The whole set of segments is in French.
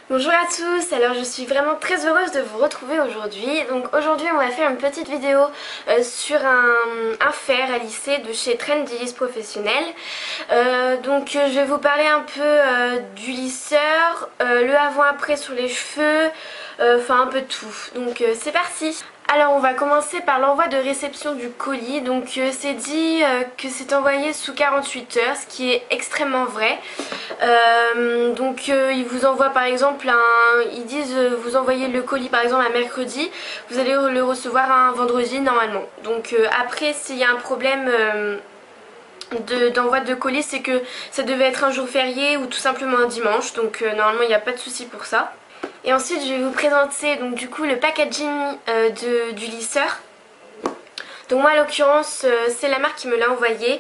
Bonjour à tous, alors je suis vraiment très heureuse de vous retrouver aujourd'hui. Donc aujourd'hui on va faire une petite vidéo sur un fer à lisser de chez Trendy Lisse Professionnel. Je vais vous parler un peu du lisseur, le avant-après sur les cheveux, enfin un peu de tout. Donc c'est parti. Alors on va commencer par l'envoi de réception du colis. Donc c'est dit que c'est envoyé sous 48 heures, ce qui est extrêmement vrai. Ils vous envoient par exemple ils disent vous envoyez le colis par exemple un mercredi, vous allez le recevoir un vendredi normalement. Donc après s'il y a un problème d'envoi de colis, c'est que ça devait être un jour férié ou tout simplement un dimanche. Donc normalement il n'y a pas de souci pour ça. Et ensuite je vais vous présenter donc du coup le packaging du lisseur. Donc moi en l'occurrence c'est la marque qui me l'a envoyé.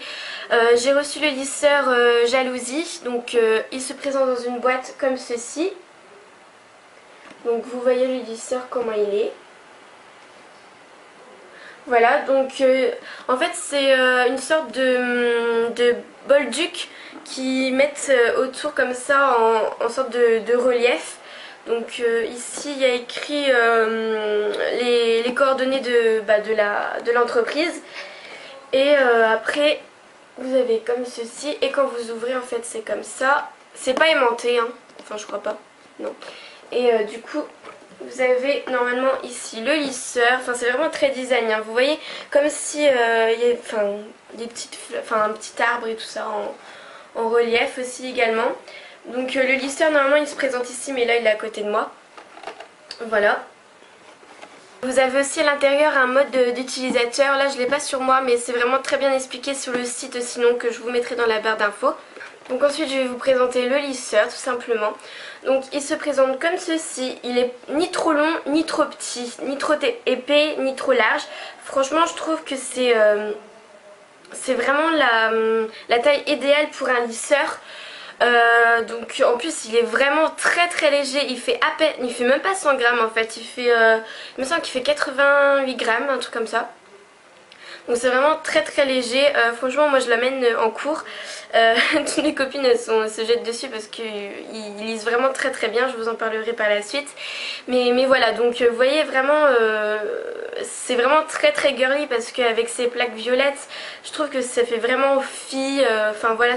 J'ai reçu le lisseur Jalousie. Donc il se présente dans une boîte comme ceci. Donc vous voyez le lisseur comment il est. Voilà, donc en fait c'est une sorte de bolduc qui mettent autour comme ça en sorte de relief. Donc ici il y a écrit les coordonnées de l'entreprise. Et après vous avez comme ceci, et quand vous ouvrez en fait c'est comme ça. C'est pas aimanté hein, enfin je crois pas, non. Et du coup vous avez normalement ici le lisseur, enfin c'est vraiment très design hein. Vous voyez comme si il y a des petites, un petit arbre et tout ça en relief aussi également. Donc le lisseur normalement il se présente ici, mais là il est à côté de moi. Voilà. Vous avez aussi à l'intérieur un mode d'utilisateur. Là je l'ai pas sur moi, mais c'est vraiment très bien expliqué sur le site sinon, que je vous mettrai dans la barre d'infos. Donc ensuite je vais vous présenter le lisseur tout simplement. Donc il se présente comme ceci. Il est ni trop long ni trop petit, ni trop épais ni trop large. Franchement je trouve que c'est vraiment la taille idéale pour un lisseur. Donc en plus il est vraiment très très léger. Il fait à peine, il fait même pas 100 grammes en fait. Il me semble qu'il fait 88 grammes, un truc comme ça. Donc c'est vraiment très très léger. Franchement moi je l'amène en cours. Toutes mes copines se jettent dessus parce qu'ils lisent vraiment très très bien. Je vous en parlerai par la suite. Mais voilà, donc vous voyez vraiment c'est vraiment très très girly, parce qu'avec ces plaques violettes je trouve que ça fait vraiment fille. Enfin voilà,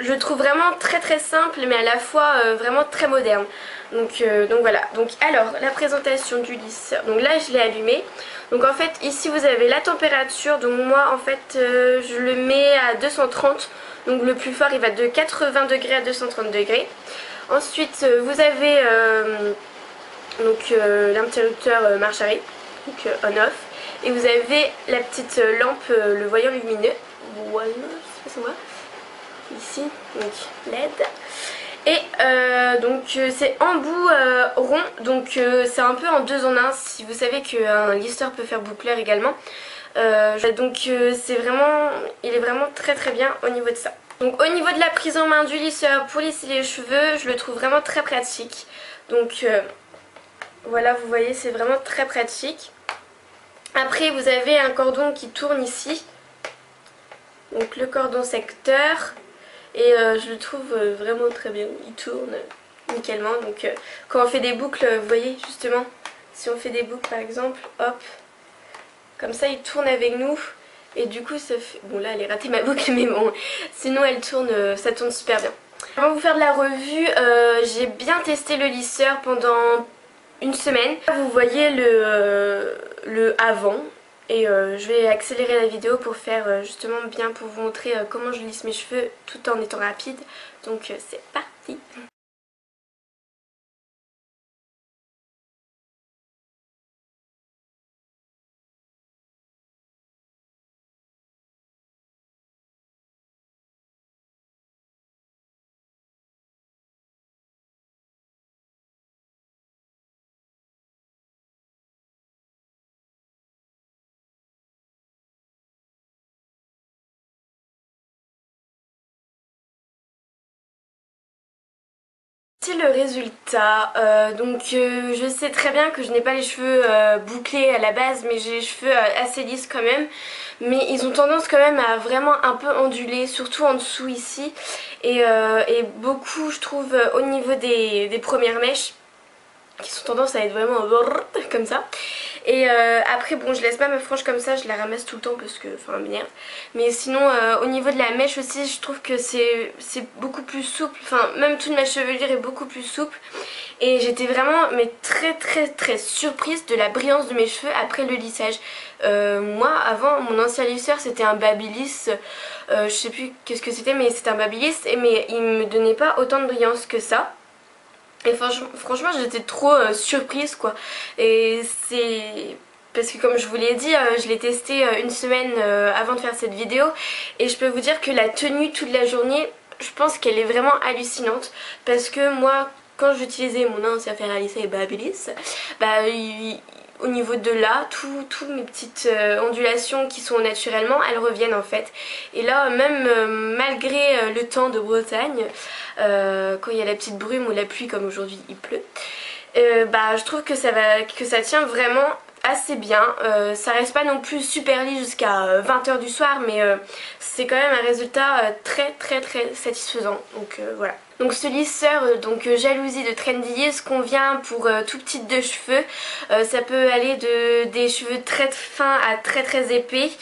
je le trouve vraiment très très simple, mais à la fois vraiment très moderne. Donc voilà. Donc alors la présentation du lisseur. Donc là je l'ai allumé. Donc en fait ici vous avez la température. Donc moi en fait je le mets à 230. Donc le plus fort il va de 80 degrés à 230 degrés. Ensuite vous avez l'interrupteur marche arrêt, donc on-off. Et vous avez la petite lampe, le voyant lumineux. Voilà, je sais pas si on voit. Ici, donc LED. Et c'est embout rond, donc c'est un peu en deux en un. Si vous savez qu'un lisseur peut faire boucleur également. Il est vraiment très très bien au niveau de ça. Donc au niveau de la prise en main du lisseur pour lisser les cheveux, je le trouve vraiment très pratique. Donc voilà, vous voyez, c'est vraiment très pratique. Après vous avez un cordon qui tourne ici. Donc le cordon secteur. Et je le trouve vraiment très bien. Il tourne nickelement. Donc quand on fait des boucles, vous voyez justement, si on fait des boucles par exemple, hop, comme ça il tourne avec nous. Et du coup ça fait... Bon là elle est ratée ma boucle, mais bon, sinon elle tourne, ça tourne super bien. Avant de vous faire de la revue, j'ai bien testé le lisseur pendant une semaine. Vous voyez le avant. Et je vais accélérer la vidéo pour faire justement bien, pour vous montrer comment je lisse mes cheveux tout en étant rapide. Donc c'est parti. Voici le résultat. Je sais très bien que je n'ai pas les cheveux bouclés à la base, mais j'ai les cheveux assez lisses quand même. Mais ils ont tendance quand même à vraiment un peu onduler, surtout en dessous ici. Et beaucoup je trouve au niveau des premières mèches, qui sont tendance à être vraiment comme ça. Et après bon, je laisse pas ma frange comme ça, je la ramasse tout le temps parce que enfin elle m'énerve. Mais sinon au niveau de la mèche aussi, je trouve que c'est beaucoup plus souple. Enfin même toute ma chevelure est beaucoup plus souple. Et j'étais vraiment mais très surprise de la brillance de mes cheveux après le lissage. Moi avant, mon ancien lisseur c'était un Babyliss, je sais plus qu'est-ce que c'était, mais c'était un Babyliss, mais il me donnait pas autant de brillance que ça. Et franchement j'étais trop surprise quoi. Et c'est parce que comme je vous l'ai dit, je l'ai testé une semaine avant de faire cette vidéo. Et je peux vous dire que la tenue toute la journée, je pense qu'elle est vraiment hallucinante. Parce que moi, quand j'utilisais mon ancien fer à lisser et Babyliss, au niveau de là, toutes mes petites ondulations qui sont naturellement, elles reviennent en fait. Et là, même malgré le temps de Bretagne, quand il y a la petite brume ou la pluie comme aujourd'hui il pleut, je trouve que ça tient vraiment assez bien. Ça reste pas non plus super lisse jusqu'à 20h du soir, mais c'est quand même un résultat très satisfaisant. Donc voilà. Donc ce lisseur Jalousie de Trendy convient pour tout type de cheveux. Ça peut aller des cheveux très fins à très épais.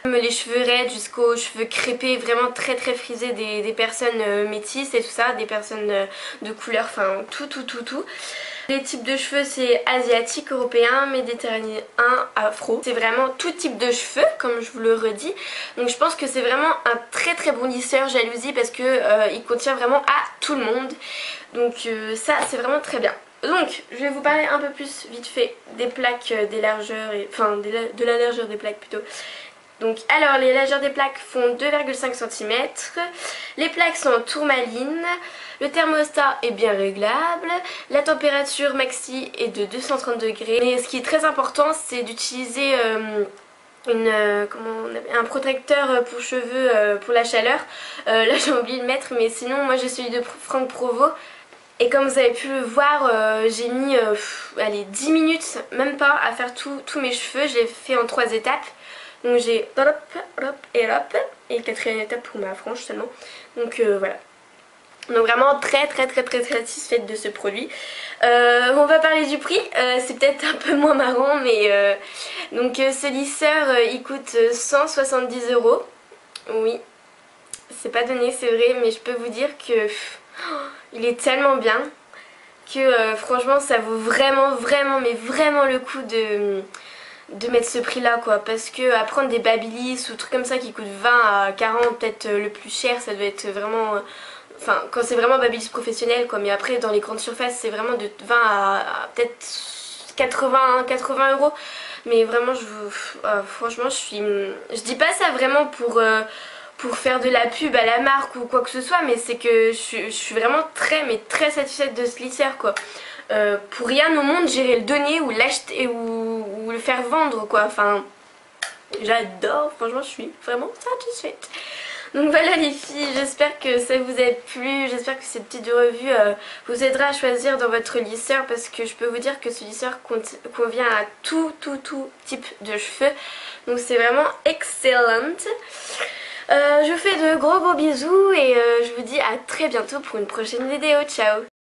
Les cheveux raides jusqu'aux cheveux crêpés, vraiment très frisés des personnes métisses et tout ça, des personnes de couleur, enfin tout. Les types de cheveux c'est asiatique, européen, méditerranéen, afro. C'est vraiment tout type de cheveux comme je vous le redis. Donc je pense que c'est vraiment un très bon lisseur Jalousie parce que il contient vraiment à tout le monde. Donc ça c'est vraiment très bien. Donc je vais vous parler un peu plus vite fait des plaques, des largeurs, de la largeur des plaques plutôt. Donc alors les largeurs des plaques font 2,5 cm, les plaques sont en tourmaline, le thermostat est bien réglable, la température maxi est de 230 degrés. Mais ce qui est très important c'est d'utiliser un protecteur pour cheveux pour la chaleur. Là j'ai oublié de le mettre, mais sinon moi j'ai celui de Franck Provo. Et comme vous avez pu le voir, j'ai mis allez, 10 minutes, même pas, à faire tous mes cheveux. Je l'ai fait en 3 étapes. Donc j'ai hop, et quatrième étape pour ma frange seulement. Donc voilà. Donc vraiment très satisfaite de ce produit. On va parler du prix, c'est peut-être un peu moins marrant, mais ce lisseur il coûte 170 €. Oui, c'est pas donné, c'est vrai, mais je peux vous dire que il est tellement bien que franchement ça vaut vraiment le coup de mettre ce prix là quoi, parce que à prendre des Babyliss ou trucs comme ça qui coûtent 20 à 40, peut-être le plus cher ça doit être vraiment enfin quand c'est vraiment Babyliss professionnel quoi, mais après dans les grandes surfaces c'est vraiment de 20 à peut-être 80 €. Mais vraiment franchement je dis pas ça vraiment pour faire de la pub à la marque ou quoi que ce soit, mais c'est que je suis vraiment très satisfaite de ce lisseur quoi. Pour rien au monde j'irai le donner ou l'acheter ou le faire vendre quoi, enfin j'adore, franchement je suis vraiment satisfaite. Donc voilà les filles, j'espère que ça vous a plu, j'espère que cette petite revue vous aidera à choisir dans votre lisseur, parce que je peux vous dire que ce lisseur convient à tout type de cheveux, donc c'est vraiment excellent. Je vous fais de gros bisous et je vous dis à très bientôt pour une prochaine vidéo, ciao.